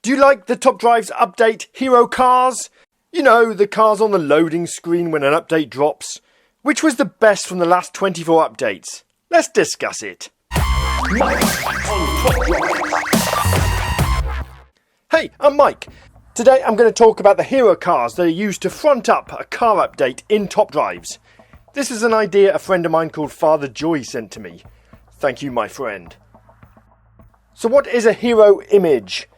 Do you like the Top Drive's update hero cars? You know, the cars on the loading screen when an update drops. Which was the best from the last 24 updates? Let's discuss it. Hey, I'm Mike. Today I'm going to talk about the hero cars that are used to front up a car update in Top Drives. This is an idea a friend of mine called Father Joy sent to me. Thank you, my friend. So what is a hero image?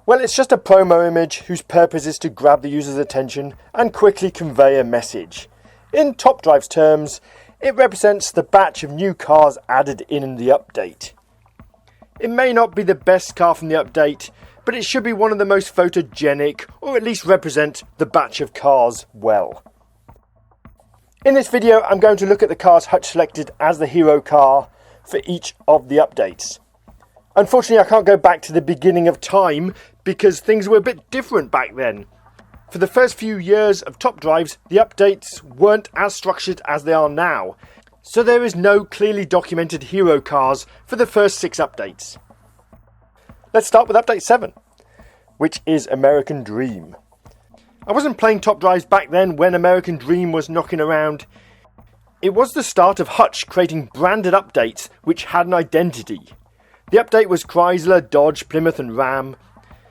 Well, it's just a promo image whose purpose is to grab the user's attention and quickly convey a message. In Top Drive's terms, it represents the batch of new cars added in the update. It may not be the best car from the update, but it should be one of the most photogenic, or at least represent the batch of cars well. In this video, I'm going to look at the cars Hutch selected as the hero car for each of the updates. Unfortunately, I can't go back to the beginning of time because things were a bit different back then. For the first few years of Top Drives, the updates weren't as structured as they are now, so there is no clearly documented hero cars for the first 6 updates. Let's start with update 7, which is American Dream. I wasn't playing Top Drives back then when American Dream was knocking around. It was the start of Hutch creating branded updates which had an identity. The update was Chrysler, Dodge, Plymouth and Ram.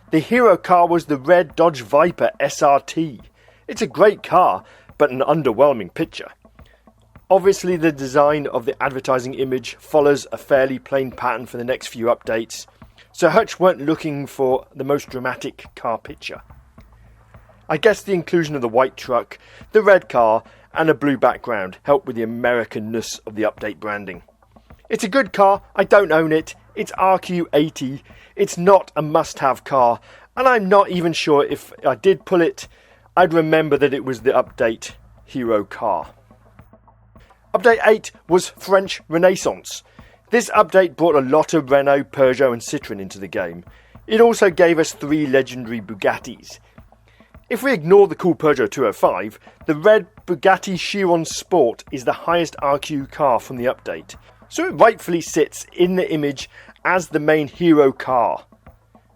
The hero car was the red Dodge Viper SRT. It's a great car, but an underwhelming picture. Obviously the design of the advertising image follows a fairly plain pattern for the next few updates, so Hutch weren't looking for the most dramatic car picture. I guess the inclusion of the white truck, the red car and a blue background helped with the Americanness of the update branding. It's a good car, I don't own it, it's RQ80, it's not a must-have car, and I'm not even sure if I did pull it, I'd remember that it was the update hero car. Update 8 was French Renaissance. This update brought a lot of Renault, Peugeot and Citroën into the game. It also gave us 3 legendary Bugattis. If we ignore the cool Peugeot 205, the red Bugatti Chiron Sport is the highest RQ car from the update, so it rightfully sits in the image as the main hero car.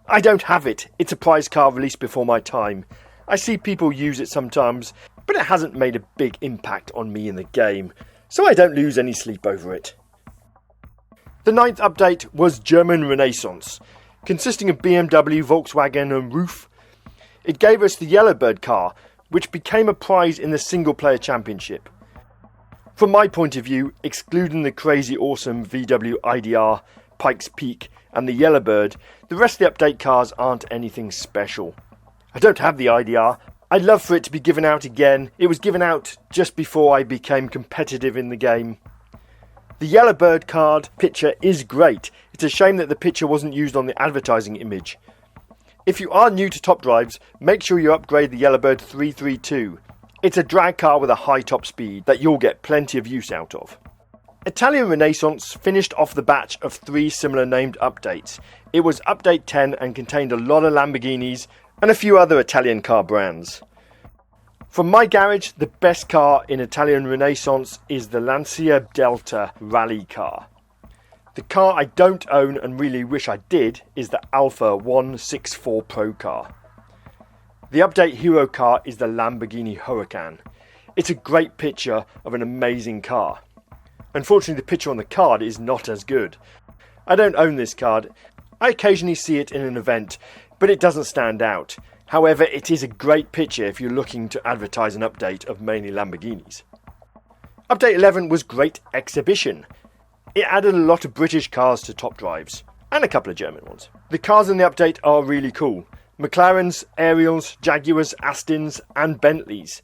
I don't have it, it's a prize car released before my time. I see people use it sometimes, but it hasn't made a big impact on me in the game, so I don't lose any sleep over it. The 9th update was German Renaissance, consisting of BMW, Volkswagen and Roof. It gave us the Yellowbird car, which became a prize in the single-player championship. From my point of view, excluding the crazy awesome VW IDR, Pikes Peak and the Yellowbird, the rest of the update cars aren't anything special. I don't have the IDR. I'd love for it to be given out again. It was given out just before I became competitive in the game. The Yellowbird card picture is great. It's a shame that the picture wasn't used on the advertising image. If you are new to Top Drives, make sure you upgrade the Yellowbird 332. It's a drag car with a high top speed that you'll get plenty of use out of. Italian Renaissance finished off the batch of 3 similar named updates. It was update 10 and contained a lot of Lamborghinis and a few other Italian car brands. From my garage, the best car in Italian Renaissance is the Lancia Delta rally car. The car I don't own and really wish I did is the Alfa 164 Pro car. The update hero car is the Lamborghini Huracan. It's a great picture of an amazing car. Unfortunately, the picture on the card is not as good. I don't own this card. I occasionally see it in an event, but it doesn't stand out. However, it is a great picture if you're looking to advertise an update of mainly Lamborghinis. Update 11 was Great Exhibition. It added a lot of British cars to Top Drives, and a couple of German ones. The cars in the update are really cool. McLarens, Ariels, Jaguars, Astons and Bentleys.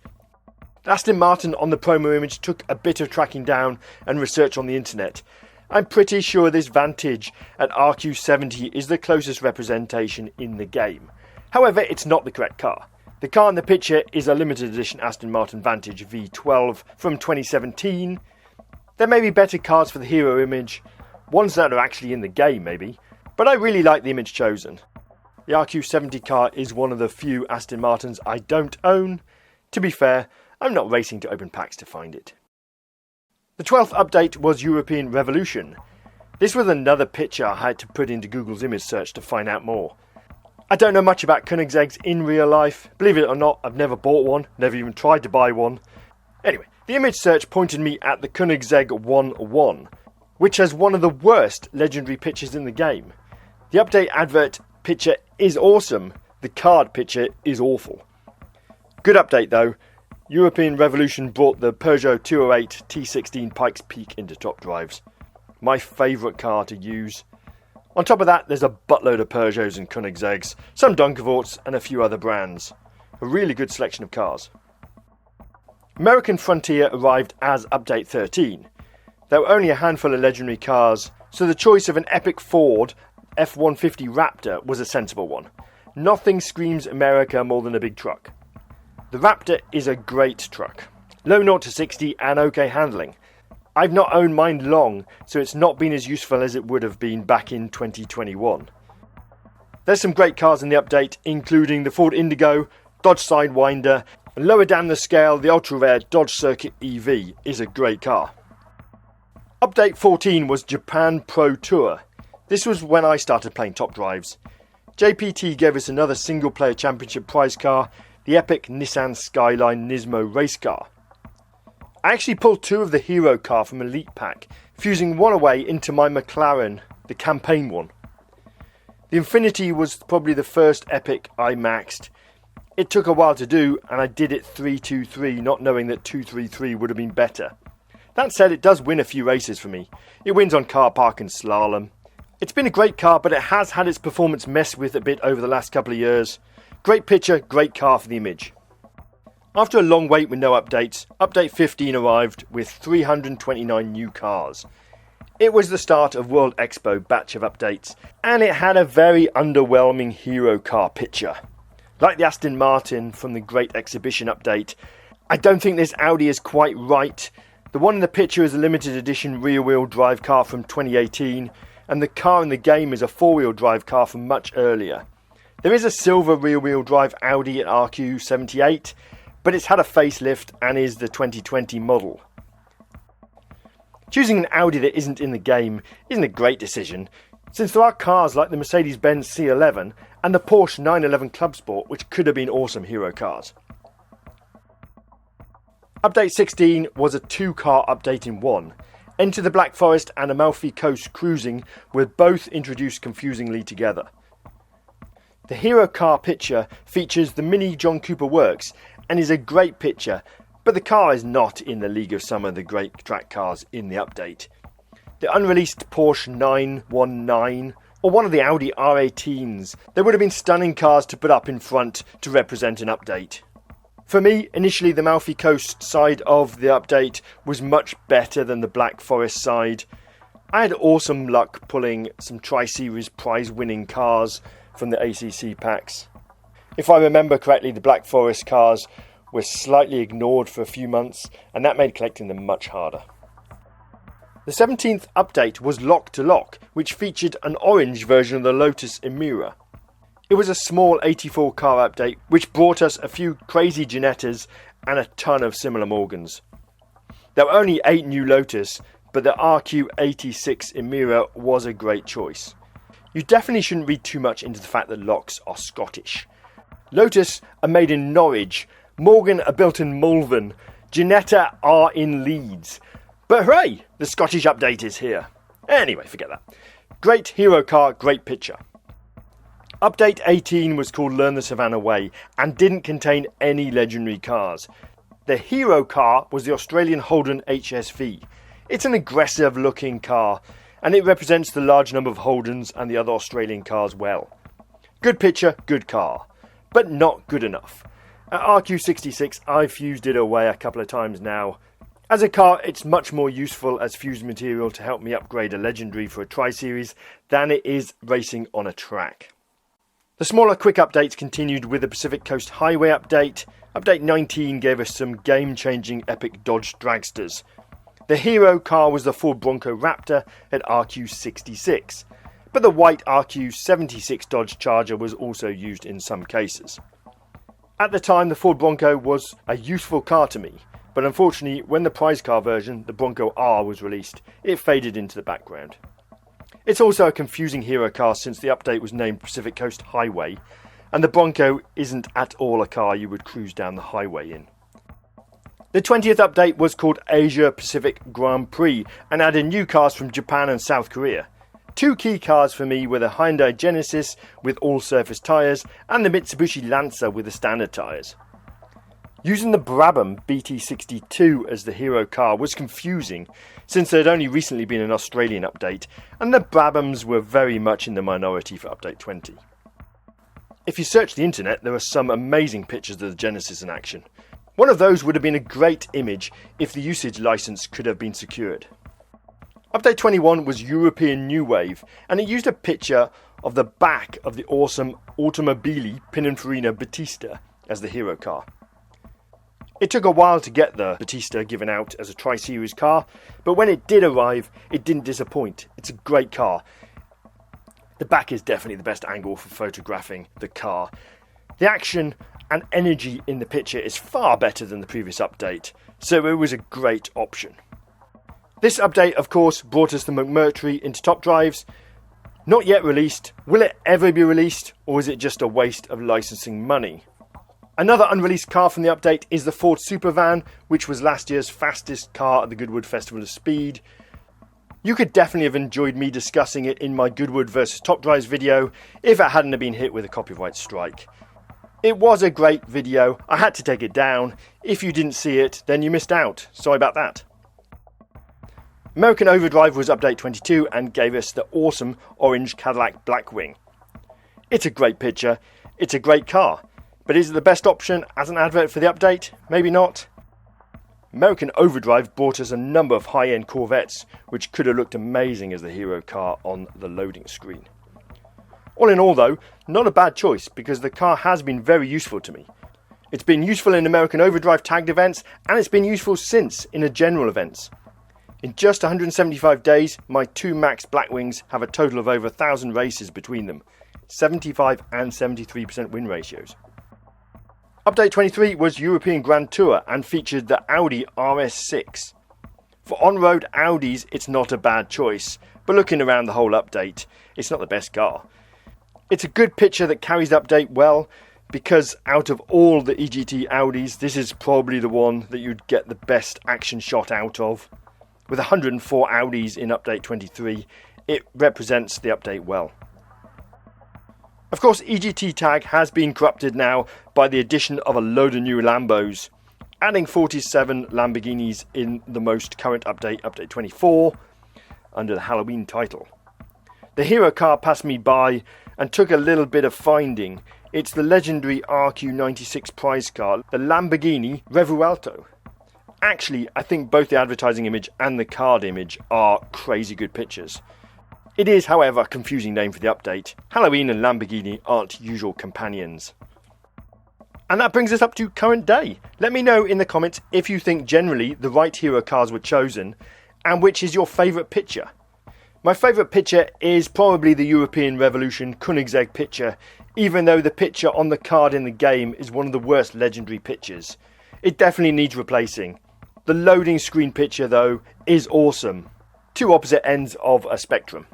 Aston Martin on the promo image took a bit of tracking down and research on the internet. I'm pretty sure this Vantage at RQ70 is the closest representation in the game. However, it's not the correct car. The car in the picture is a limited edition Aston Martin Vantage V12 from 2017. There may be better cars for the hero image, ones that are actually in the game maybe, but I really like the image chosen. The RQ70 car is one of the few Aston Martins I don't own. To be fair, I'm not racing to open packs to find it. The 12th update was European Revolution. This was another picture I had to put into Google's image search to find out more. I don't know much about Koenigsegg's in real life. Believe it or not, I've never bought one, never even tried to buy one. Anyway, the image search pointed me at the Koenigsegg 1-1, which has one of the worst legendary pictures in the game. The update advert picture is awesome, the card picture is awful. Good update though. European Revolution brought the Peugeot 208 T16 Pikes Peak into top drives. My favourite car to use. On top of that, there's a buttload of Peugeots and Koenigseggs, some Donkervoorts and a few other brands. A really good selection of cars. American Frontier arrived as Update 13. There were only a handful of legendary cars, so the choice of an epic Ford F-150 Raptor was a sensible one. Nothing screams America more than a big truck. The Raptor is a great truck. Low 0 to 60 and okay handling. I've not owned mine long, so it's not been as useful as it would have been back in 2021. There's some great cars in the update, including the Ford Indigo, Dodge Sidewinder, and lower down the scale, the ultra-rare Dodge Circuit EV is a great car. Update 14 was Japan Pro Tour. This was when I started playing top drives. JPT gave us another single-player championship prize car, the epic Nissan Skyline Nismo race car. I actually pulled two of the hero car from Elite Pack, fusing one away into my McLaren, the campaign one. The Infinity was probably the first epic I maxed. It took a while to do, and I did it 3-2-3, not knowing that 2-3-3 would have been better. That said, it does win a few races for me. It wins on car park and slalom. It's been a great car, but it has had its performance messed with a bit over the last couple of years. Great picture, great car for the image. After a long wait with no updates, Update 15 arrived with 329 new cars. It was the start of World Expo batch of updates, and it had a very underwhelming hero car picture. Like the Aston Martin from the Great Exhibition update, I don't think this Audi is quite right. The one in the picture is a limited edition rear-wheel drive car from 2018, and the car in the game is a four-wheel drive car from much earlier. There is a silver rear-wheel drive Audi at RQ78, but it's had a facelift and is the 2020 model. Choosing an Audi that isn't in the game isn't a great decision, since there are cars like the Mercedes-Benz C11 and the Porsche 911 Club Sport which could have been awesome hero cars. Update 16 was a two-car update in one. Enter the Black Forest and Amalfi Coast Cruising were both introduced confusingly together. The hero car picture features the Mini John Cooper Works and is a great picture, but the car is not in the league of some of the great track cars in the update. The unreleased Porsche 919 or one of the Audi R18s, they would have been stunning cars to put up in front to represent an update. For me, initially the Amalfi Coast side of the update was much better than the Black Forest side. I had awesome luck pulling some Tri-Series prize-winning cars from the ACC packs. If I remember correctly, the Black Forest cars were slightly ignored for a few months, and that made collecting them much harder. The 17th update was Lock to Lock, which featured an orange version of the Lotus Emira. It was a small 84 car update, which brought us a few crazy Ginettas and a ton of similar Morgans. There were only 8 new Lotus, but the RQ86 Emira was a great choice. You definitely shouldn't read too much into the fact that locks are Scottish. Lotus are made in Norwich, Morgan are built in Malvern, Ginetta are in Leeds. But hooray, the Scottish update is here. Anyway, forget that. Great hero car, great picture. Update 18 was called Learn the Savannah Way and didn't contain any legendary cars. The hero car was the Australian Holden HSV. It's an aggressive looking car and it represents the large number of Holdens and the other Australian cars well. Good picture, good car, but not good enough. At RQ66 I've fused it away a couple of times now. As a car, it's much more useful as fused material to help me upgrade a legendary for a Tri-Series than it is racing on a track. The smaller quick updates continued with the Pacific Coast Highway update. Update 19 gave us some game-changing epic Dodge dragsters. The hero car was the Ford Bronco Raptor at RQ66, but the white RQ76 Dodge Charger was also used in some cases. At the time, the Ford Bronco was a useful car to me, but unfortunately when the prize car version, the Bronco R, was released, it faded into the background. It's also a confusing hero car since the update was named Pacific Coast Highway, and the Bronco isn't at all a car you would cruise down the highway in. The 20th update was called Asia Pacific Grand Prix and added new cars from Japan and South Korea. Two key cars for me were the Hyundai Genesis with all-surface tyres and the Mitsubishi Lancer with the standard tyres. Using the Brabham BT62 as the hero car was confusing since there had only recently been an Australian update and the Brabhams were very much in the minority for update 20. If you search the internet, there are some amazing pictures of the Genesis in action. One of those would have been a great image if the usage license could have been secured. Update 21 was European New Wave, and it used a picture of the back of the awesome Automobili Pininfarina Battista as the hero car. It took a while to get the Battista given out as a Tri-Series car, but when it did arrive, it didn't disappoint. It's a great car. The back is definitely the best angle for photographing the car. The action and energy in the picture is far better than the previous update, so it was a great option. This update, of course, brought us the McMurtry into top drives. Not yet released. Will it ever be released, or is it just a waste of licensing money? Another unreleased car from the update is the Ford Supervan, which was last year's fastest car at the Goodwood Festival of Speed. You could definitely have enjoyed me discussing it in my Goodwood vs Top Drives video if it hadn't have been hit with a copyright strike. It was a great video. I had to take it down. If you didn't see it, then you missed out. Sorry about that. American Overdrive was update 22 and gave us the awesome orange Cadillac Blackwing. It's a great picture. It's a great car. But is it the best option as an advert for the update? Maybe not. American Overdrive brought us a number of high-end Corvettes, which could have looked amazing as the hero car on the loading screen. All in all though, not a bad choice because the car has been very useful to me. It's been useful in American Overdrive tagged events and it's been useful since in the general events. In just 175 days, my two Max Blackwings have a total of over 1,000 races between them, 75 and 73% win ratios. Update 23 was European Grand Tour and featured the Audi RS6. For on-road Audis, it's not a bad choice, but looking around the whole update, it's not the best car. It's a good picture that carries the update well, because out of all the EGT Audis, this is probably the one that you'd get the best action shot out of. With 104 Audis in update 23, it represents the update well. Of course, EGT tag has been corrupted now by the addition of a load of new Lambos, adding 47 Lamborghinis in the most current update, update 24, under the Halloween title. The hero car passed me by and took a little bit of finding. It's the legendary RQ96 prize car, the Lamborghini Revuelto. Actually, I think both the advertising image and the card image are crazy good pictures. It is, however, a confusing name for the update. Halloween and Lamborghini aren't usual companions. And that brings us up to current day. Let me know in the comments if you think generally the right hero cars were chosen and which is your favourite picture. My favourite picture is probably the European Revolution Koenigsegg picture, even though the picture on the card in the game is one of the worst legendary pictures. It definitely needs replacing. The loading screen picture though is awesome. Two opposite ends of a spectrum.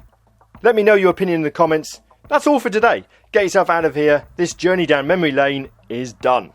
Let me know your opinion in the comments. That's all for today. Get yourself out of here. This journey down memory lane is done.